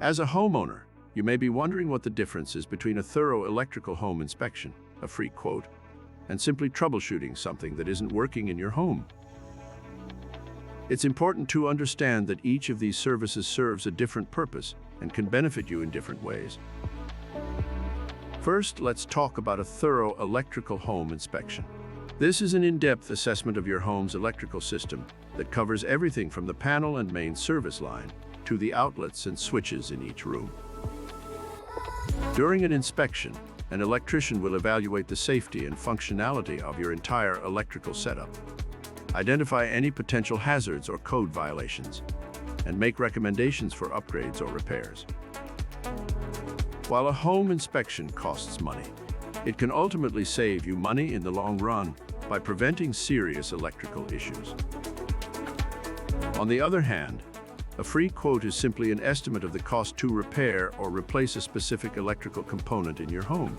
As a homeowner, you may be wondering what the difference is between a thorough electrical home inspection, a free quote, and simply troubleshooting something that isn't working in your home. It's important to understand that each of these services serves a different purpose and can benefit you in different ways. First, let's talk about a thorough electrical home inspection. This is an in-depth assessment of your home's electrical system that covers everything from the panel and main service line to the outlets and switches in each room. During an inspection, an electrician will evaluate the safety and functionality of your entire electrical setup, identify any potential hazards or code violations, and make recommendations for upgrades or repairs. While a home inspection costs money, it can ultimately save you money in the long run by preventing serious electrical issues. On the other hand, a free quote is simply an estimate of the cost to repair or replace a specific electrical component in your home.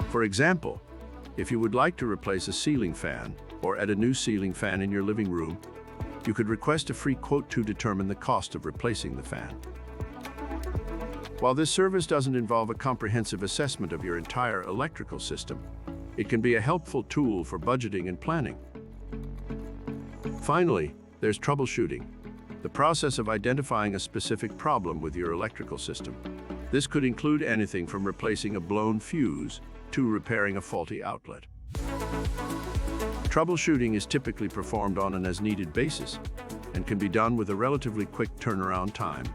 For example, if you would like to replace a ceiling fan or add a new ceiling fan in your living room, you could request a free quote to determine the cost of replacing the fan. While this service doesn't involve a comprehensive assessment of your entire electrical system, it can be a helpful tool for budgeting and planning. Finally, there's troubleshooting, the process of identifying a specific problem with your electrical system. This could include anything from replacing a blown fuse to repairing a faulty outlet. Troubleshooting is typically performed on an as-needed basis and can be done with a relatively quick turnaround time.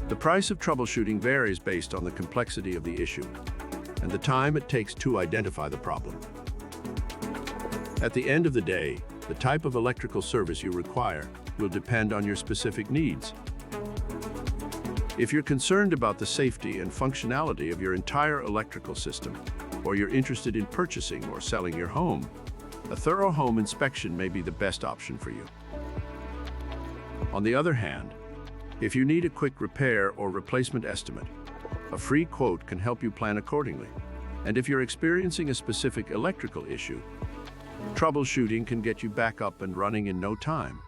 The price of troubleshooting varies based on the complexity of the issue and the time it takes to identify the problem. At the end of the day, the type of electrical service you require will depend on your specific needs. If you're concerned about the safety and functionality of your entire electrical system, or you're interested in purchasing or selling your home, a thorough home inspection may be the best option for you. On the other hand, if you need a quick repair or replacement estimate, a free quote can help you plan accordingly. And if you're experiencing a specific electrical issue, troubleshooting can get you back up and running in no time.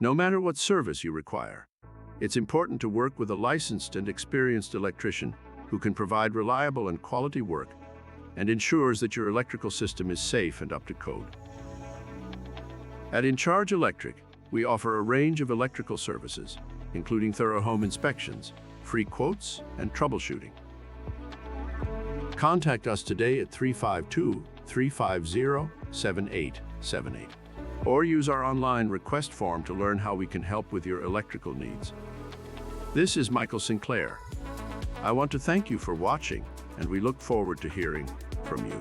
No matter what service you require, it's important to work with a licensed and experienced electrician who can provide reliable and quality work and ensures that your electrical system is safe and up to code. At In Charge Electric, we offer a range of electrical services, including thorough home inspections, free quotes, and troubleshooting. Contact us today at 352-350-7878, or use our online request form to learn how we can help with your electrical needs. This is Michael Sinclair. I want to thank you for watching, and we look forward to hearing from you.